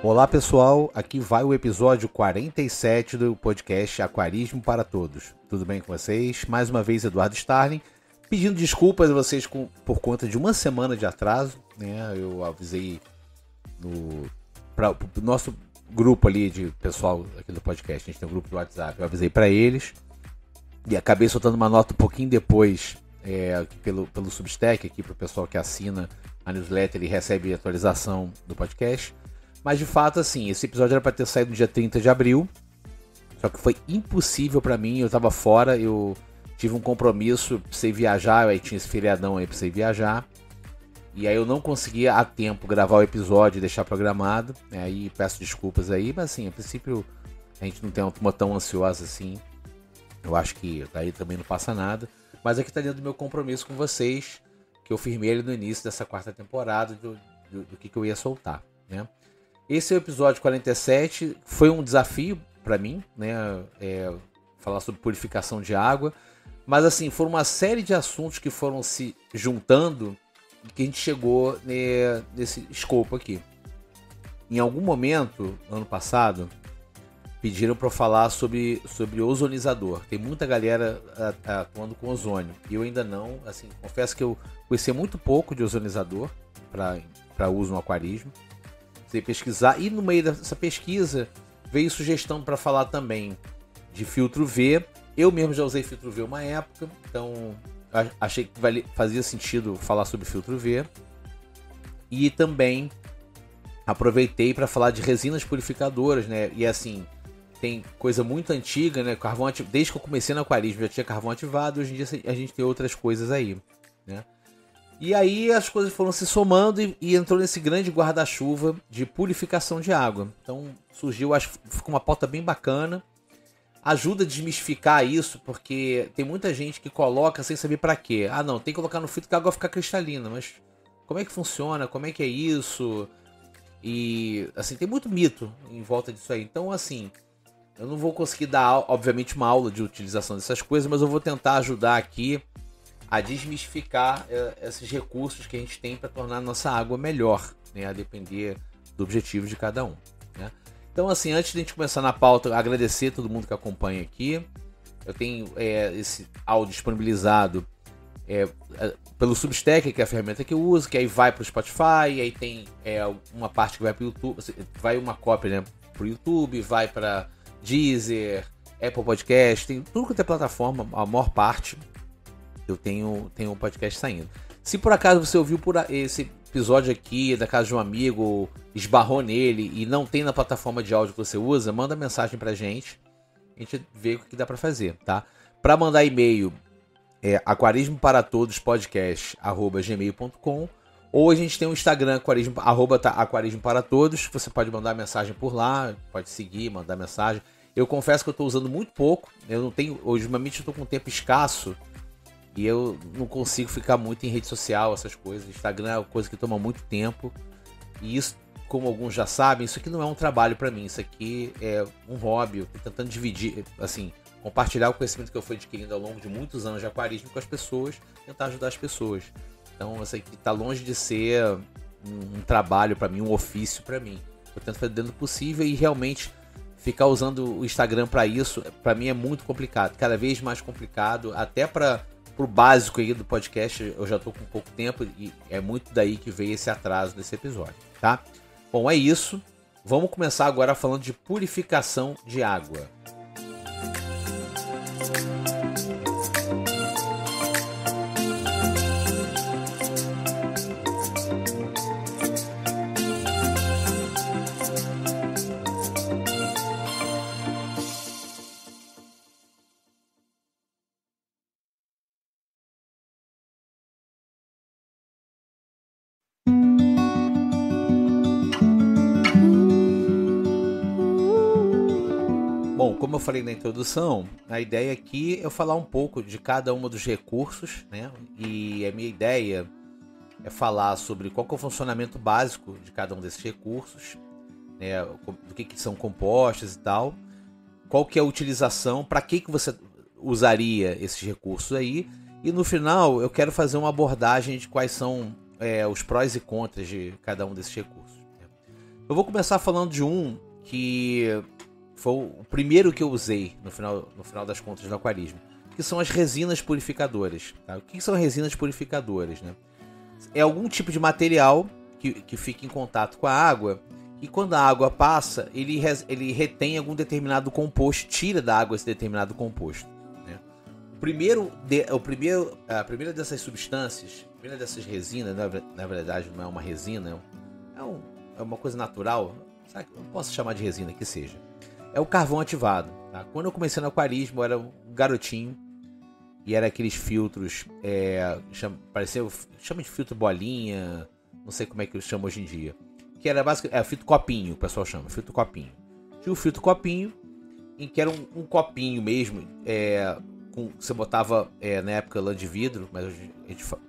Olá pessoal, aqui vai o episódio 47 do podcast Aquarismo para Todos. Tudo bem com vocês? Mais uma vez Eduardo Starling, pedindo desculpas a vocês por conta de uma semana de atraso, né? Eu avisei para o nosso grupo ali de pessoal aqui do podcast, a gente tem um grupo do WhatsApp, eu avisei para eles e acabei soltando uma nota um pouquinho depois pelo Substack, aqui para o pessoal que assina a newsletter e recebe a atualização do podcast. Mas de fato, assim, esse episódio era para ter saído no dia 30 de abril, só que foi impossível para mim, eu estava fora, eu tive um compromisso, precisei viajar, aí tinha esse feriadão aí, precisei viajar, e aí eu não conseguia a tempo gravar o episódio e deixar programado, aí peço desculpas aí, mas assim, a princípio a gente não tem uma turma tão ansiosa assim, eu acho que daí também não passa nada, mas aqui tá dentro do meu compromisso com vocês, que eu firmei ele no início dessa quarta temporada, do que eu ia soltar, né? Esse é o episódio 47, foi um desafio para mim, né, falar sobre purificação de água, mas assim, foram uma série de assuntos que foram se juntando e que a gente chegou nesse escopo aqui. Em algum momento, ano passado, pediram para eu falar sobre ozonizador. Tem muita galera atuando com ozônio, e eu ainda não, assim, confesso que eu conhecia muito pouco de ozonizador para uso no aquarismo. Você pesquisar, e no meio dessa pesquisa veio sugestão para falar também de filtro V. Eu mesmo já usei filtro V uma época, então achei que fazia sentido falar sobre filtro V. E também aproveitei para falar de resinas purificadoras, né? E assim, tem coisa muito antiga, né? Carvão ativado, desde que eu comecei no aquarismo já tinha carvão ativado, hoje em dia a gente tem outras coisas aí, né? E aí as coisas foram se somando e entrou nesse grande guarda-chuva de purificação de água. Então surgiu, acho que ficou uma pauta bem bacana. Ajuda a desmistificar isso, porque tem muita gente que coloca sem saber pra quê. Ah não, tem que colocar no filtro que a água fica cristalina, mas como é que funciona? Como é que é isso? E assim, tem muito mito em volta disso aí. Então assim, eu não vou conseguir dar, obviamente, uma aula de utilização dessas coisas, mas eu vou tentar ajudar aqui a desmistificar esses recursos que a gente tem para tornar a nossa água melhor, né, a depender do objetivo de cada um, né? Então, assim, antes de a gente começar na pauta, agradecer a todo mundo que acompanha aqui. Eu tenho esse áudio disponibilizado pelo Substack, que é a ferramenta que eu uso, que aí vai para o Spotify, aí tem uma parte que vai para o YouTube, vai uma cópia, né, para o YouTube, vai para Deezer, Apple Podcast, tem tudo que é plataforma, a maior parte. Eu tenho um podcast saindo. Se por acaso você ouviu esse episódio aqui da casa de um amigo, esbarrou nele e não tem na plataforma de áudio que você usa, manda mensagem pra gente. A gente vê o que dá pra fazer, tá? Pra mandar e-mail aquarismoparatodspodcast@gmail.com, ou a gente tem o Instagram aquarismo para todos, você pode mandar mensagem por lá, pode seguir, mandar mensagem. Eu confesso que eu tô usando muito pouco, eu não tenho, ultimamente eu tô com um tempo escasso, e eu não consigo ficar muito em rede social, essas coisas. Instagram é uma coisa que toma muito tempo. E isso, como alguns já sabem, isso aqui não é um trabalho para mim. Isso aqui é um hobby. Eu tô tentando dividir, assim, compartilhar o conhecimento que eu fui adquirindo ao longo de muitos anos de aquarismo com as pessoas, tentar ajudar as pessoas. Então, isso aqui tá longe de ser um trabalho para mim, um ofício para mim. Eu tento fazer dentro do possível e realmente ficar usando o Instagram para isso, para mim é muito complicado. Cada vez mais complicado, até pro básico aí do podcast, eu já tô com pouco tempo e é muito daí que veio esse atraso desse episódio, tá? Bom, é isso. Vamos começar agora falando de purificação de água. Bom, como eu falei na introdução, a ideia aqui é eu falar um pouco de cada um dos recursos, né? E a minha ideia é falar sobre qual que é o funcionamento básico de cada um desses recursos, né? Do que são compostos e tal, qual que é a utilização, para que você usaria esses recursos aí, e no final eu quero fazer uma abordagem de quais são os prós e contras de cada um desses recursos. Eu vou começar falando de um que foi o primeiro que eu usei no final das contas no aquarismo, que são as resinas purificadoras. Tá? O que são resinas purificadoras? Né? É algum tipo de material que fica em contato com a água e quando a água passa, ele retém algum determinado composto, tira da água esse determinado composto. Né? A primeira dessas substâncias, a primeira dessas resinas, na verdade não é uma resina, é uma coisa natural, sabe? Eu posso chamar de resina, que seja. É o carvão ativado. Tá? Quando eu comecei no aquarismo, eu era um garotinho e era aqueles filtros, chama de filtro bolinha, não sei como é que eu chamo hoje em dia. Que era basicamente, filtro copinho, o pessoal chama, filtro copinho. Tinha o filtro copinho, em que era um copinho mesmo, você botava, na época, lã de vidro, mas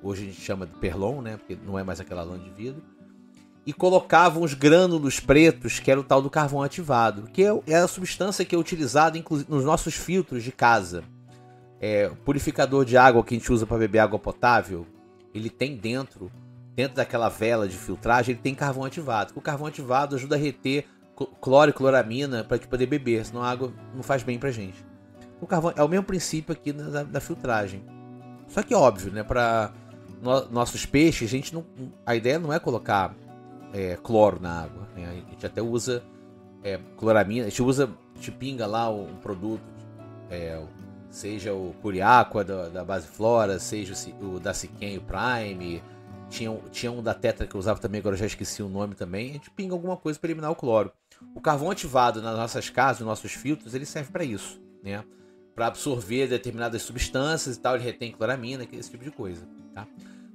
hoje a gente chama de perlon, né? Porque não é mais aquela lã de vidro. E colocava uns grânulos pretos, que era o tal do carvão ativado, que é a substância que é utilizada nos nossos filtros de casa. O purificador de água que a gente usa para beber água potável, ele tem dentro daquela vela de filtragem, ele tem carvão ativado. O carvão ativado ajuda a reter cloro e cloramina para poder beber, senão a água não faz bem pra gente. O carvão é o mesmo princípio aqui da filtragem. Só que óbvio, né, para nossos peixes, a ideia não é colocar cloro na água. Né? A gente até usa cloramina, a gente pinga lá um produto, seja o Puriaqua da Base Flora, seja o da Siquem, o Prime. Tinha um da Tetra que eu usava também, agora eu já esqueci o nome também. A gente pinga alguma coisa para eliminar o cloro. O carvão ativado nas nossas casas, nos nossos filtros, ele serve para isso, né? Para absorver determinadas substâncias e tal, ele retém cloramina, esse tipo de coisa, tá?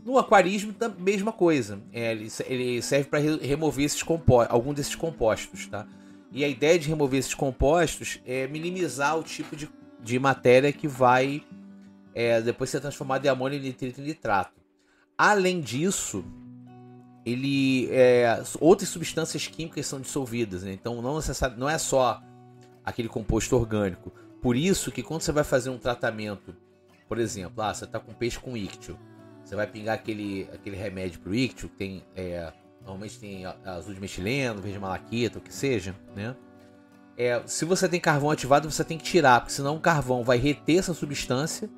No aquarismo, mesma coisa. Ele serve para remover algum desses compostos, tá? E a ideia de remover esses compostos é minimizar o tipo de matéria que vai depois ser transformada em amônio, nitrito e nitrato. Além disso, outras substâncias químicas são dissolvidas, né? Então não é só aquele composto orgânico. Por isso que quando você vai fazer um tratamento, por exemplo, você está com peixe com íctio, você vai pingar aquele remédio para o íctio, que normalmente tem azul de metileno, verde malaquita, o que seja, né? Se você tem carvão ativado, você tem que tirar, porque senão o carvão vai reter essa substância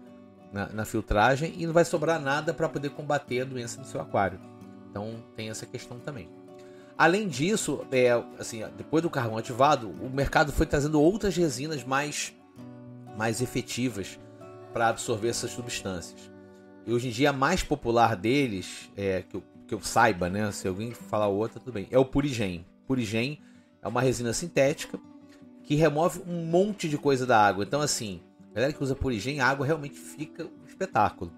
na filtragem e não vai sobrar nada para poder combater a doença do seu aquário. Então tem essa questão também. Além disso, depois do carvão ativado, o mercado foi trazendo outras resinas mais efetivas para absorver essas substâncias. E hoje em dia a mais popular deles, que eu saiba, né? Se alguém falar outra, tudo bem. É o Purigen. Purigen é uma resina sintética que remove um monte de coisa da água. Então, assim, a galera que usa Purigen, a água realmente fica um espetáculo.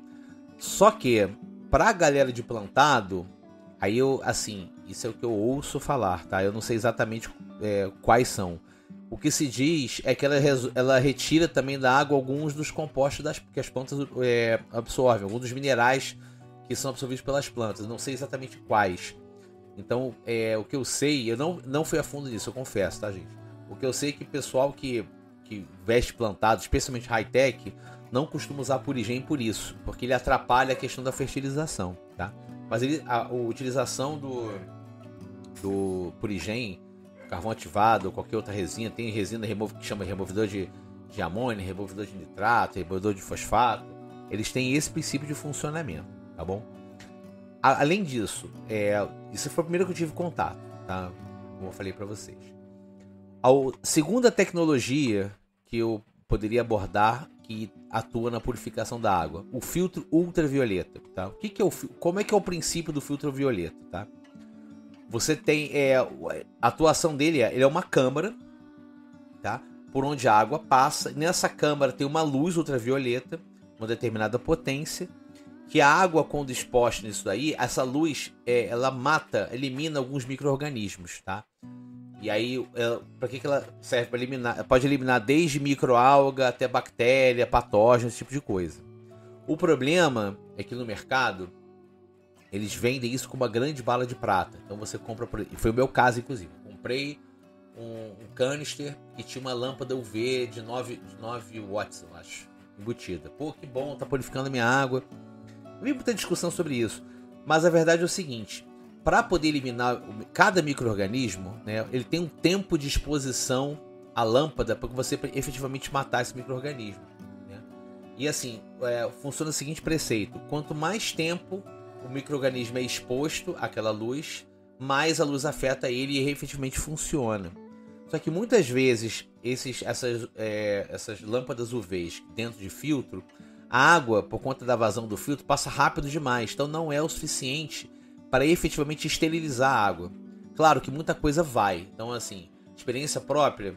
Só que, pra galera de plantado, aí isso é o que eu ouço falar, tá? Eu não sei exatamente quais são. O que se diz é que ela retira também da água alguns dos compostos que as plantas absorvem, alguns dos minerais que são absorvidos pelas plantas. Eu não sei exatamente quais. Então, o que eu sei, eu não fui a fundo nisso, eu confesso, tá, gente? O que eu sei é que o pessoal que veste plantado, especialmente high-tech, não costuma usar Purigen por isso, porque ele atrapalha a questão da fertilização, tá? Mas a utilização do Purigen, carvão ativado ou qualquer outra resina, tem resina que chama removedor de amônia, removedor de nitrato, removedor de fosfato, eles têm esse princípio de funcionamento, tá bom? Além disso, isso foi o primeiro que eu tive contato, tá? Como eu falei para vocês. A segunda tecnologia que eu poderia abordar que atua na purificação da água, o filtro ultravioleta, tá? Como é que é o princípio do filtro violeta, tá? Você tem a atuação dele, ele é uma câmara, tá? Por onde a água passa. Nessa câmara tem uma luz ultravioleta, uma determinada potência, que a água, quando exposta nisso daí, essa luz ela elimina alguns micro-organismos, tá? E aí, para que ela serve? Para eliminar? Pode eliminar desde microalga até bactéria, patógeno, esse tipo de coisa. O problema é que no mercado eles vendem isso com uma grande bala de prata. Então você compra, e foi o meu caso inclusive. Comprei um canister que tinha uma lâmpada UV de 9 watts, eu acho, embutida. Pô, que bom, tá purificando a minha água. Não vi muita discussão sobre isso. Mas a verdade é o seguinte: para poder eliminar cada micro-organismo, né, ele tem um tempo de exposição à lâmpada para que você efetivamente matar esse micro-organismo, né? E assim, funciona o seguinte preceito: quanto mais tempo o micro-organismo é exposto àquela luz, mais a luz afeta ele e ele efetivamente funciona. Só que muitas vezes essas lâmpadas UVs dentro de filtro, a água, por conta da vazão do filtro, passa rápido demais. Então não é o suficiente para efetivamente esterilizar a água. Claro que muita coisa vai. Então, assim, experiência própria,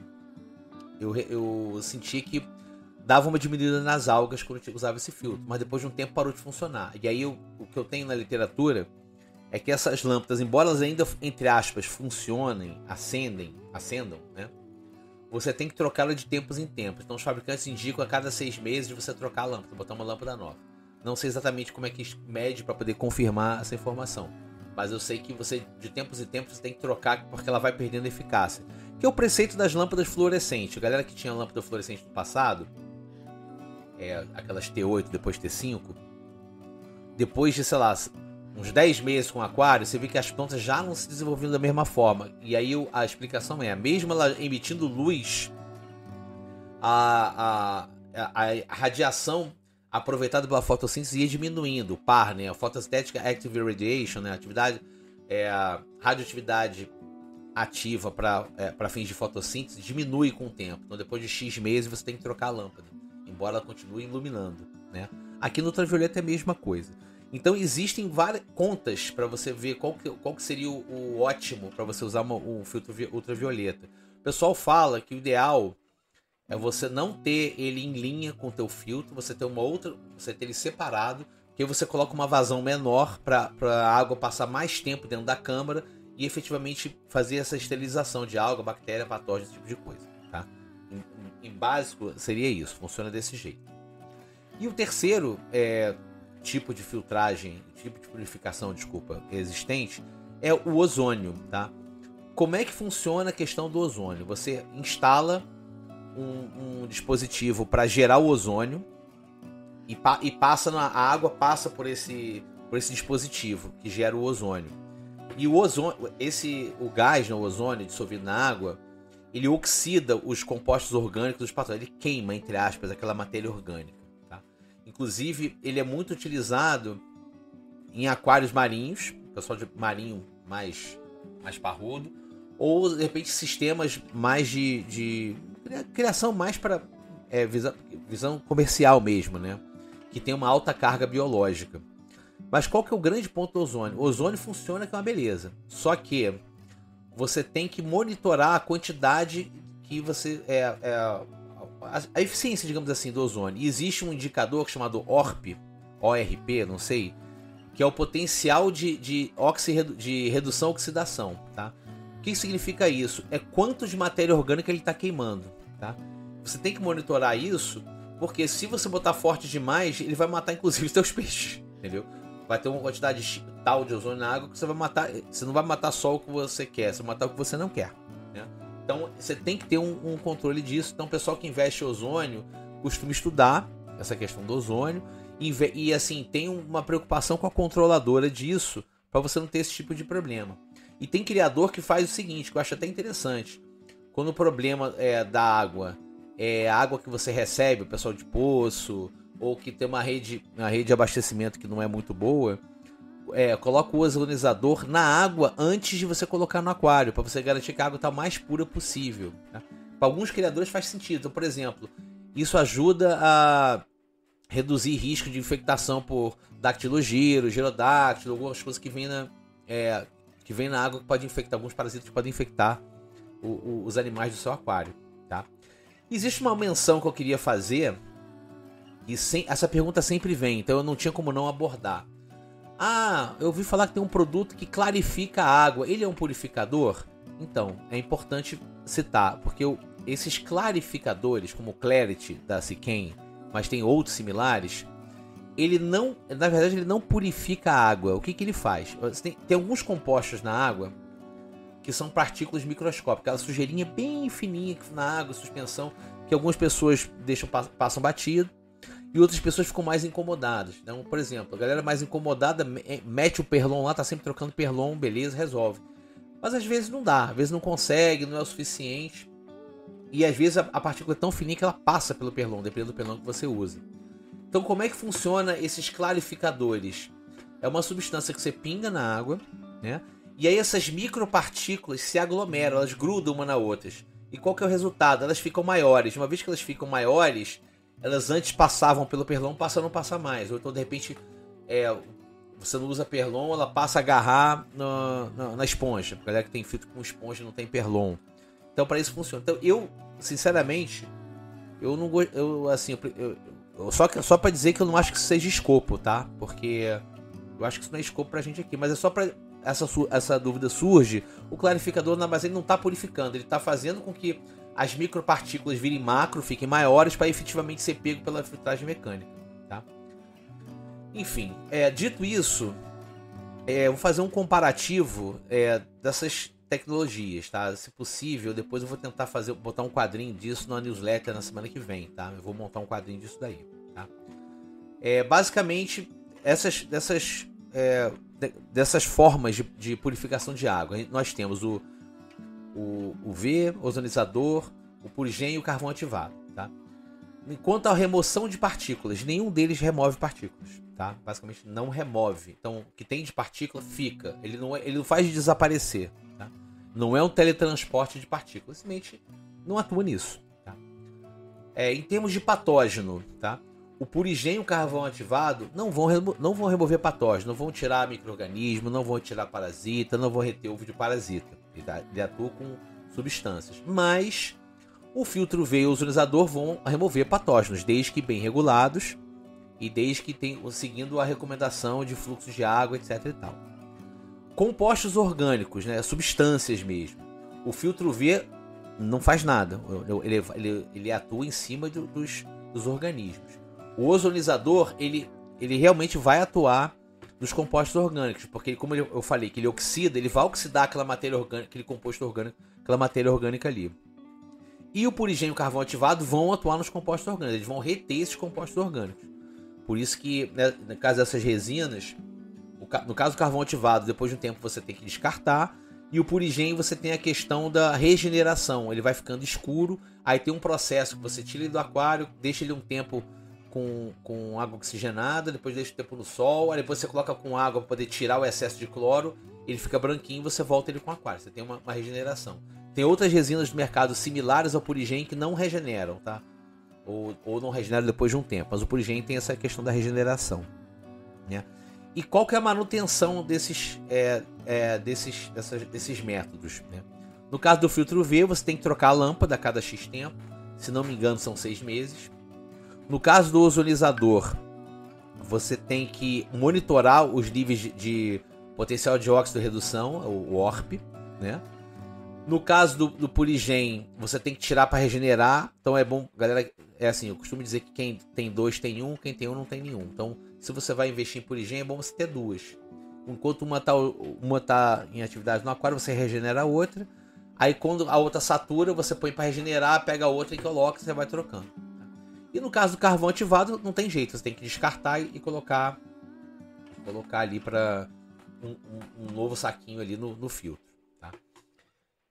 eu senti que dava uma diminuída nas algas quando eu usava esse filtro. Mas depois de um tempo parou de funcionar. E aí o que eu tenho na literatura é que essas lâmpadas, embora elas ainda, entre aspas, funcionem, acendam, né? Você tem que trocá-la de tempos em tempos. Então os fabricantes indicam a cada 6 meses você trocar a lâmpada, botar uma lâmpada nova. Não sei exatamente como é que mede para poder confirmar essa informação. Mas eu sei que você, de tempos em tempos, você tem que trocar porque ela vai perdendo eficácia. Que é o preceito das lâmpadas fluorescentes. A galera que tinha lâmpada fluorescente no passado, aquelas T8, depois T5, depois de, sei lá, uns 10 meses com aquário, você vê que as plantas já não se desenvolviam da mesma forma. E aí a explicação mesmo ela emitindo luz, a radiação aproveitada pela fotossíntese ia diminuindo. O PAR, né? A Photostatic Active Radiation, né? A radioatividade ativa para fins de fotossíntese diminui com o tempo. Então depois de X meses você tem que trocar a lâmpada, embora ela continue iluminando, né? Aqui no ultravioleta é a mesma coisa. Então existem várias contas para você ver qual que seria o ótimo para você usar um filtro ultravioleta. O pessoal fala que o ideal é você não ter ele em linha com o teu filtro, você ter você ter ele separado, que aí você coloca uma vazão menor para a água passar mais tempo dentro da câmara e efetivamente fazer essa esterilização de alga, bactéria, patógeno, esse tipo de coisa, tá? Em básico seria isso, funciona desse jeito. E o terceiro tipo de filtragem, tipo de purificação, existente, é o ozônio, tá? Como é que funciona a questão do ozônio? Você instala um dispositivo para gerar o ozônio e passa a água passa por esse dispositivo que gera o ozônio. E o ozônio, o gás, né, o ozônio dissolvido na água, ele oxida os compostos orgânicos dos patógenos, ele queima, entre aspas, aquela matéria orgânica. Inclusive, ele é muito utilizado em aquários marinhos, pessoal de marinho mais parrudo, ou de repente sistemas mais de criação mais para visão comercial mesmo, né? Que tem uma alta carga biológica. Mas qual que é o grande ponto do ozônio? O ozônio funciona que é uma beleza, só que você tem que monitorar a quantidade que você a eficiência, digamos assim, do ozônio. E existe um indicador chamado ORP, não sei, que é o potencial de redução oxidação, tá? O que significa isso? É quanto de matéria orgânica ele está queimando, tá? Você tem que monitorar isso, porque se você botar forte demais, ele vai matar inclusive os seus peixes, entendeu? Vai ter uma quantidade tal de ozônio na água que você vai matar. Você não vai matar só o que você quer, você vai matar o que você não quer, né? Então você tem que ter um controle disso. Então o pessoal que investe em ozônio costuma estudar essa questão do ozônio e assim, tem uma preocupação com a controladora disso para você não ter esse tipo de problema. E tem criador que faz o seguinte, que eu acho até interessante. Quando o problema da água é a água que você recebe, o pessoal de poço, ou que tem uma rede de abastecimento que não é muito boa, coloca o ozonizador na água antes de você colocar no aquário, para você garantir que a água está mais pura possível, né? Para alguns criadores faz sentido. Então, por exemplo, isso ajuda a reduzir risco de infectação por dactilogiro, girodáctilo, algumas coisas que vêm na água que pode infectar, alguns parasitas que podem infectar os animais do seu aquário, tá? Existe uma menção que eu queria fazer, e essa pergunta sempre vem, então eu não tinha como não abordar. Eu ouvi falar que tem um produto que clarifica a água. Ele é um purificador? Então, é importante citar, porque esses clarificadores, como o Clarity da Siquem, mas tem outros similares, na verdade ele não purifica a água. O que ele faz? Tem alguns compostos na água que são partículas microscópicas, aquela sujeirinha bem fininha na água, suspensão, que algumas pessoas passam batido. e outras pessoas ficam mais incomodadas. Então, por exemplo, a galera mais incomodada mete o Perlon lá, tá sempre trocando Perlon, beleza, resolve. Mas às vezes não dá, às vezes não consegue, não é o suficiente. E às vezes a partícula é tão fininha que ela passa pelo Perlon, dependendo do Perlon que você usa. Então como é que funciona esses clarificadores? É uma substância que você pinga na água, né? E aí essas micropartículas se aglomeram, elas grudam uma na outra. E qual que é o resultado? Elas ficam maiores. Uma vez que elas ficam maiores, elas antes passavam pelo Perlon, passam a não passar mais. Ou então, de repente, você não usa Perlon, ela passa a agarrar na esponja. A galera que tem filtro com esponja não tem Perlon. Então, para isso funciona. Então, eu, sinceramente, eu não gosto. Só para dizer que eu não acho que isso seja escopo, tá? Porque eu acho que isso não é escopo pra gente aqui. Mas é só pra essa dúvida surge. O clarificador, mas ele não tá purificando. Ele tá fazendo com que as micropartículas virem macro, fiquem maiores, para efetivamente ser pego pela filtragem mecânica, tá? Enfim, dito isso, vou fazer um comparativo dessas tecnologias, tá? Se possível, depois eu vou tentar botar um quadrinho disso na newsletter na semana que vem, tá? Eu vou montar um quadrinho disso daí, tá? Basicamente, dessas formas de purificação de água, nós temos o UV, ozonizador, o purigem e o carvão ativado, tá? Enquanto a remoção de partículas, nenhum deles remove partículas, tá? Basicamente não remove. Então, o que tem de partícula fica. Ele não faz desaparecer, tá? Não é um teletransporte de partículas, simplesmente não atua nisso, tá? Em termos de patógeno, tá? O purigem e o carvão ativado não vão remover patógeno, não vão tirar micro-organismo, não vão tirar parasita, não vão reter ovo de parasita. Ele atua com substâncias. Mas o filtro UV e o ozonizador vão remover patógenos, desde que bem regulados e desde que seguindo a recomendação de fluxo de água, etc. e tal. Compostos orgânicos, né, substâncias mesmo. O filtro UV não faz nada, ele atua em cima dos organismos. O ozonizador, ele realmente vai atuar nos compostos orgânicos, porque como eu falei que ele oxida, ele vai oxidar aquela matéria orgânica, aquele composto orgânico, aquela matéria orgânica ali. E o purigem e o carvão ativado vão atuar nos compostos orgânicos, eles vão reter esses compostos orgânicos. Por isso que, né, no caso dessas resinas, no caso do carvão ativado, depois de um tempo você tem que descartar, e o purigem você tem a questão da regeneração, ele vai ficando escuro, aí tem um processo que você tira ele do aquário, deixa ele um tempo com água oxigenada, depois deixa o tempo no sol, aí depois você coloca com água para poder tirar o excesso de cloro, ele fica branquinho, você volta ele com aquário, você tem uma regeneração. Tem outras resinas do mercado similares ao purigem que não regeneram, tá? Ou não regeneram depois de um tempo, mas o purigem tem essa questão da regeneração, né? E qual que é a manutenção desses métodos, né? No caso do filtro UV, você tem que trocar a lâmpada a cada X tempo, se não me engano são 6 meses. No caso do ozonizador, você tem que monitorar os níveis de potencial de óxido redução, o ORP, né? No caso do purigem, você tem que tirar para regenerar. Então é bom, galera, eu costumo dizer que quem tem 2 tem 1, quem tem 1 não tem nenhum. Então, se você vai investir em purigem, é bom você ter 2. Enquanto uma tá em atividade no aquário, você regenera a outra. Aí quando a outra satura, você põe para regenerar, pega a outra e coloca, você vai trocando. E no caso do carvão ativado, não tem jeito, você tem que descartar e colocar ali para um novo saquinho ali no filtro, tá?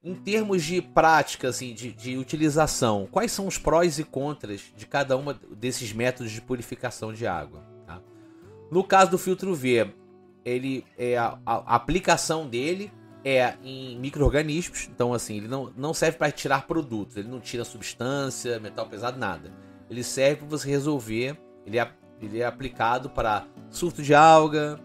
Em termos de prática, assim, de utilização, quais são os prós e contras de cada um desses métodos de purificação de água, tá? No caso do filtro UV, a aplicação dele é em micro-organismos, então assim, ele não serve para tirar produtos, ele não tira substância, metal pesado, nada. Ele serve para você resolver, ele é aplicado para surto de alga,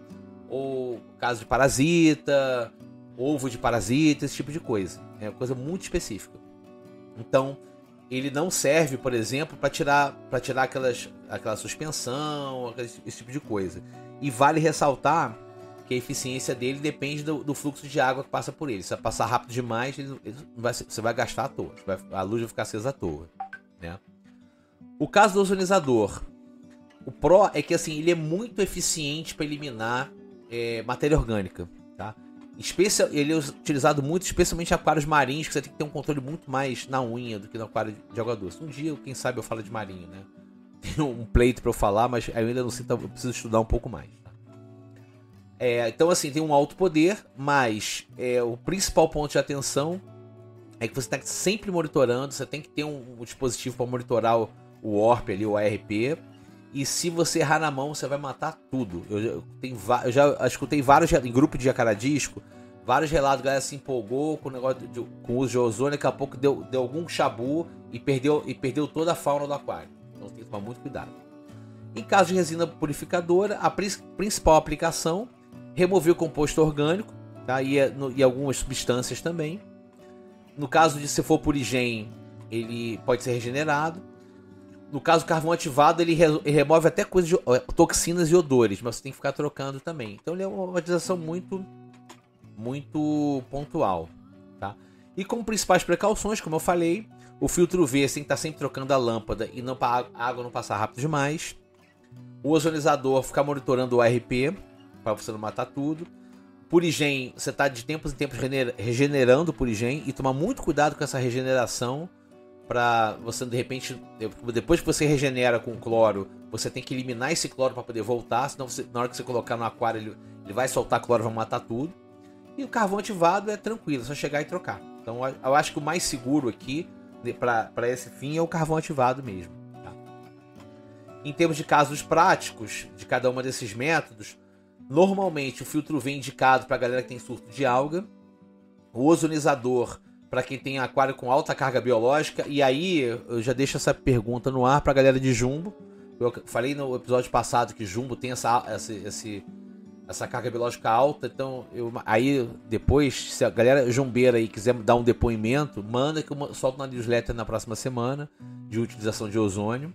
ou caso de parasita, ovo de parasita, esse tipo de coisa. É uma coisa muito específica. Então, ele não serve, por exemplo, para tirar aquela suspensão, esse tipo de coisa. E vale ressaltar que a eficiência dele depende do fluxo de água que passa por ele. Se vai passar rápido demais, você vai gastar à toa. A luz vai ficar acesa à toa, né? O caso do ozonizador, o pró é que assim, ele é muito eficiente para eliminar matéria orgânica, tá? Ele é utilizado muito, especialmente em aquários marinhos, que você tem que ter um controle muito mais na unha do que no aquário de água doce. Um dia, quem sabe, eu falo de marinho, né? tenho um pleito para eu falar, mas eu ainda não sei, então eu preciso estudar um pouco mais. Então assim, tem um alto poder, mas o principal ponto de atenção é que você está sempre monitorando, você tem que ter um dispositivo para monitorar o ORP ali, o ARP, e se você errar na mão, você vai matar tudo. Eu já escutei vários, em grupo de jacaradisco, vários relatos, a galera se empolgou com o negócio com o uso de ozônio, daqui a pouco deu algum chabu e perdeu toda a fauna do aquário. Então tem que tomar muito cuidado. Em caso de resina purificadora, a principal aplicação, remover o composto orgânico, tá? E algumas substâncias também. No caso de se for purigem, ele pode ser regenerado. No caso do carvão ativado, ele remove até coisas de toxinas e odores, mas você tem que ficar trocando também. Então ele é uma utilização muito pontual, tá? E como principais precauções, como eu falei, o filtro V, você tem que estar sempre trocando a lâmpada e não para a água não passar rápido demais. O ozonizador, ficar monitorando o ARP para você não matar tudo. Purigem, você está de tempos em tempos regenerando o purigem e tomar muito cuidado com essa regeneração para você, de repente, depois que você regenera com cloro, você tem que eliminar esse cloro para poder voltar, senão na hora que você colocar no aquário ele vai soltar cloro e vai matar tudo. E o carvão ativado é tranquilo, é só chegar e trocar. Então eu acho que o mais seguro aqui para esse fim é o carvão ativado mesmo. Tá? Em termos de casos práticos de cada um desses métodos, normalmente o filtro V indicado para a galera que tem surto de alga, o ozonizador para quem tem aquário com alta carga biológica, e aí eu já deixo essa pergunta no ar para a galera de jumbo. Eu falei no episódio passado que jumbo tem essa carga biológica alta, então aí depois, se a galera jumbeira aí quiser dar um depoimento, manda que eu solto na newsletter na próxima semana de utilização de ozônio,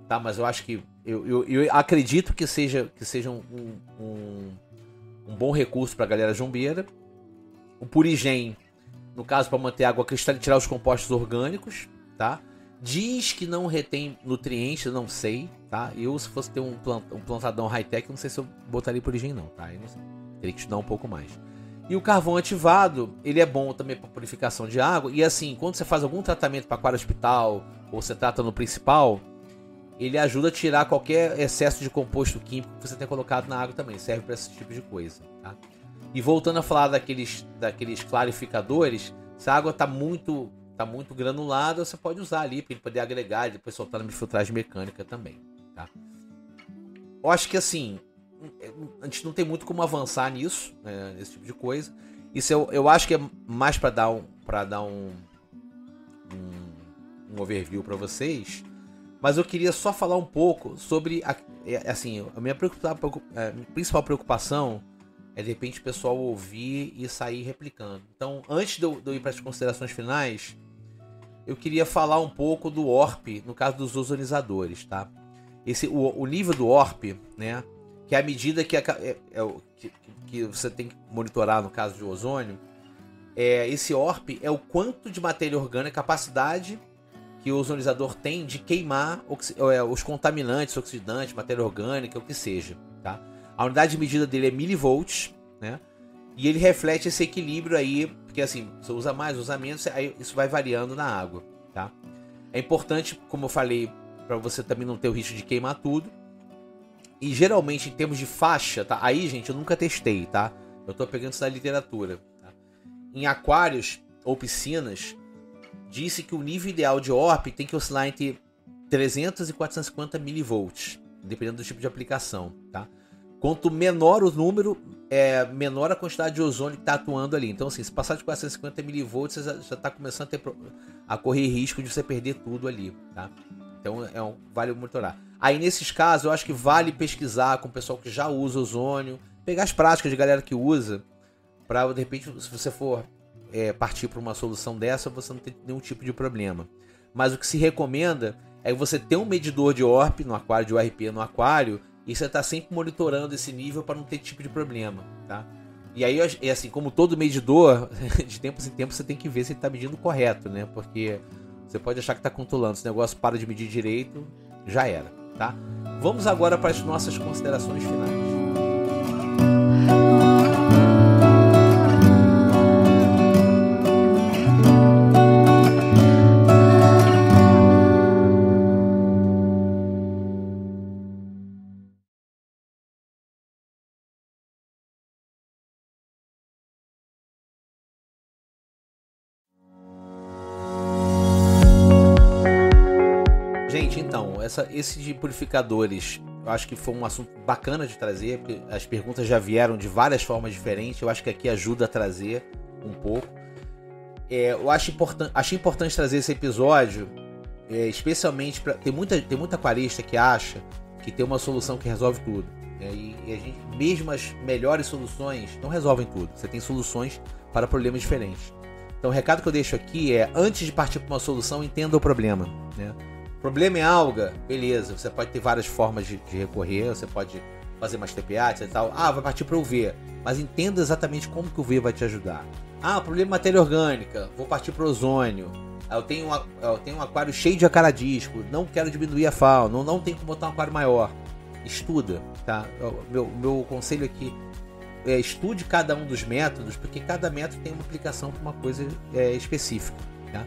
tá? Mas eu acho que eu acredito que seja um bom recurso para a galera jumbeira. O purigem, no caso, para manter a água cristalina e tirar os compostos orgânicos, tá? Diz que não retém nutrientes, eu não sei, tá? Eu, se fosse ter um plantadão high-tech, não sei se eu botaria purigem não, tá? Eu não sei. Teria que estudar um pouco mais. E o carvão ativado, ele é bom também para purificação de água. E assim, quando você faz algum tratamento para aquário hospital, ou você trata no principal, ele ajuda a tirar qualquer excesso de composto químico que você tenha colocado na água também. Serve para esse tipo de coisa, tá? E voltando a falar daqueles clarificadores, se a água está muito granulada, você pode usar ali para ele poder agregar e depois soltar na filtragem mecânica também, tá? Eu acho que assim, a gente não tem muito como avançar nisso, né, nesse tipo de coisa. Isso eu acho que é mais para dar um overview para vocês. Mas eu queria só falar um pouco sobre assim, a minha principal preocupação é de repente o pessoal ouvir e sair replicando. Então, antes de eu ir para as considerações finais, eu queria falar um pouco do ORP, no caso dos ozonizadores, tá? O nível do ORP, né, que é a medida que você tem que monitorar no caso de ozônio, esse ORP é o quanto de matéria orgânica, capacidade que o ozonizador tem de queimar os contaminantes, oxidantes, matéria orgânica, o que seja, tá? A unidade de medida dele é milivolts, né? E ele reflete esse equilíbrio aí, porque assim, você usa mais, usa menos, aí isso vai variando na água, tá? É importante, como eu falei, para você também não ter o risco de queimar tudo. E geralmente, em termos de faixa, tá? Aí, gente, eu nunca testei, tá? Eu tô pegando isso da literatura, tá? Em aquários ou piscinas, disse que o nível ideal de ORP tem que oscilar entre 300 e 450 milivolts, dependendo do tipo de aplicação, tá? Quanto menor o número, menor a quantidade de ozônio que está atuando ali. Então, assim, se passar de 450 milivolts, você já está começando a correr risco de você perder tudo ali, tá? Então, vale monitorar. Aí, nesses casos, eu acho que vale pesquisar com o pessoal que já usa ozônio, pegar as práticas de galera que usa, para, de repente, se você for partir para uma solução dessa, você não ter nenhum tipo de problema. Mas o que se recomenda é você ter um medidor de ORP no aquário, de ORP no aquário, e você está sempre monitorando esse nível para não ter tipo de problema, tá? E aí, assim, como todo medidor, de tempos em tempos você tem que ver se ele está medindo correto, né? Porque você pode achar que está controlando. Se o negócio para de medir direito, já era, tá? Vamos agora para as nossas considerações finais. esse de purificadores, eu acho que foi um assunto bacana de trazer, porque as perguntas já vieram de várias formas diferentes, eu acho que aqui ajuda a trazer um pouco. Eu achei importante trazer esse episódio, especialmente para tem muita aquarista que acha que tem uma solução que resolve tudo. E mesmo as melhores soluções não resolvem tudo. Você tem soluções para problemas diferentes. Então o recado que eu deixo aqui é, antes de partir para uma solução, entenda o problema. Né? O problema é alga, beleza, você pode ter várias formas de recorrer, você pode fazer mais TPA e tal. Vai partir para o UV, mas entenda exatamente como que o UV vai te ajudar. O problema é matéria orgânica, vou partir para o ozônio. Eu tenho um aquário cheio de acaradisco, não quero diminuir a fauna, não tem como botar um aquário maior. Estuda, tá? Meu conselho aqui é estude cada um dos métodos, porque cada método tem uma aplicação para uma coisa específica. Tá?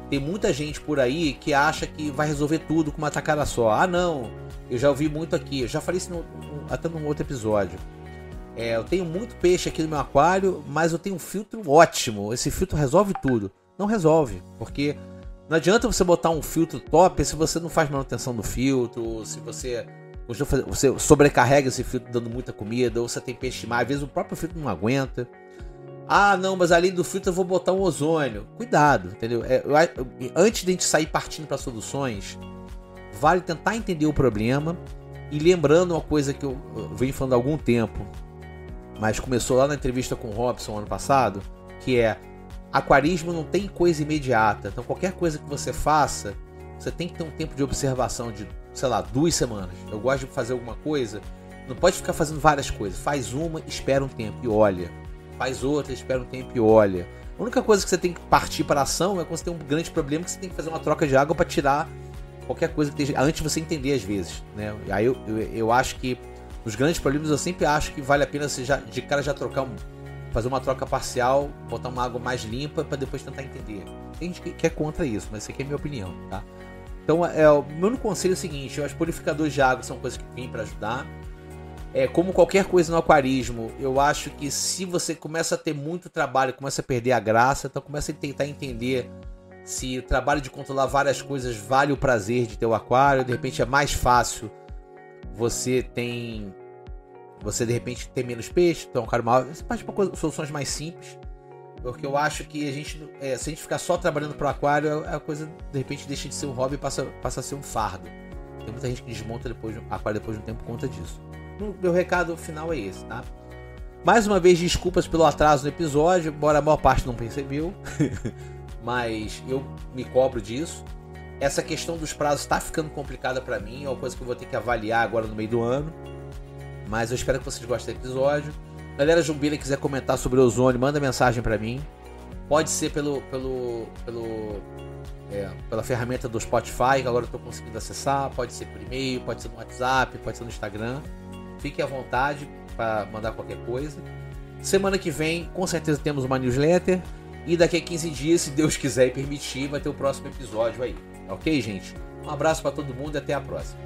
Tem muita gente por aí que acha que vai resolver tudo com uma tacada só. Não, eu já ouvi muito aqui, eu já falei isso até num outro episódio. Eu tenho muito peixe aqui no meu aquário, mas eu tenho um filtro ótimo, esse filtro resolve tudo. Não resolve, porque não adianta você botar um filtro top se você não faz manutenção do filtro, se você sobrecarrega esse filtro dando muita comida, ou você tem peixe demais, às vezes o próprio filtro não aguenta. Não, mas além do filtro eu vou botar um ozônio. Cuidado, entendeu? Antes de a gente sair partindo para soluções, vale tentar entender o problema. E lembrando uma coisa que eu venho falando há algum tempo, mas começou lá na entrevista com o Robson ano passado, que é: aquarismo não tem coisa imediata. Então qualquer coisa que você faça, você tem que ter um tempo de observação de, 2 semanas. Eu gosto de fazer alguma coisa, não pode ficar fazendo várias coisas. Faz uma, espera um tempo e olha. Faz outra, espera um tempo e olha. A única coisa que você tem que partir para a ação é quando você tem um grande problema, que você tem que fazer uma troca de água para tirar qualquer coisa que esteja, antes de você entender às vezes, né? Aí eu acho que os grandes problemas, eu sempre acho que vale a pena você de cara já trocar fazer uma troca parcial, botar uma água mais limpa para depois tentar entender. Tem gente que é contra isso, mas isso aqui é a minha opinião, tá? Então, o meu único conselho é o seguinte: os purificadores de água são coisas que vêm para ajudar. Como qualquer coisa no aquarismo, eu acho que se você começa a ter muito trabalho, começa a perder a graça, então começa a tentar entender se o trabalho de controlar várias coisas vale o prazer de ter o aquário. De repente é mais fácil, você de repente tem menos peixe, então é um aquário maior. Você parte para soluções mais simples, porque eu acho que se a gente ficar só trabalhando para o aquário, a coisa de repente deixa de ser um hobby e passa a ser um fardo. Tem muita gente que desmonta o aquário depois de um tempo por conta disso. Meu recado final é esse, tá? Mais uma vez, desculpas pelo atraso no episódio, embora a maior parte não percebeu, mas eu me cobro disso. Essa questão dos prazos está ficando complicada para mim, é uma coisa que eu vou ter que avaliar agora no meio do ano, mas eu espero que vocês gostem do episódio. Galera Jumbila, quiser comentar sobre o ozônio, manda mensagem para mim. Pode ser pela ferramenta do Spotify, que agora eu estou conseguindo acessar, pode ser por e-mail, pode ser no WhatsApp, pode ser no Instagram. Fique à vontade para mandar qualquer coisa. Semana que vem, com certeza, temos uma newsletter. E daqui a 15 dias, se Deus quiser e permitir, vai ter o próximo episódio aí. Ok, gente? Um abraço para todo mundo e até a próxima.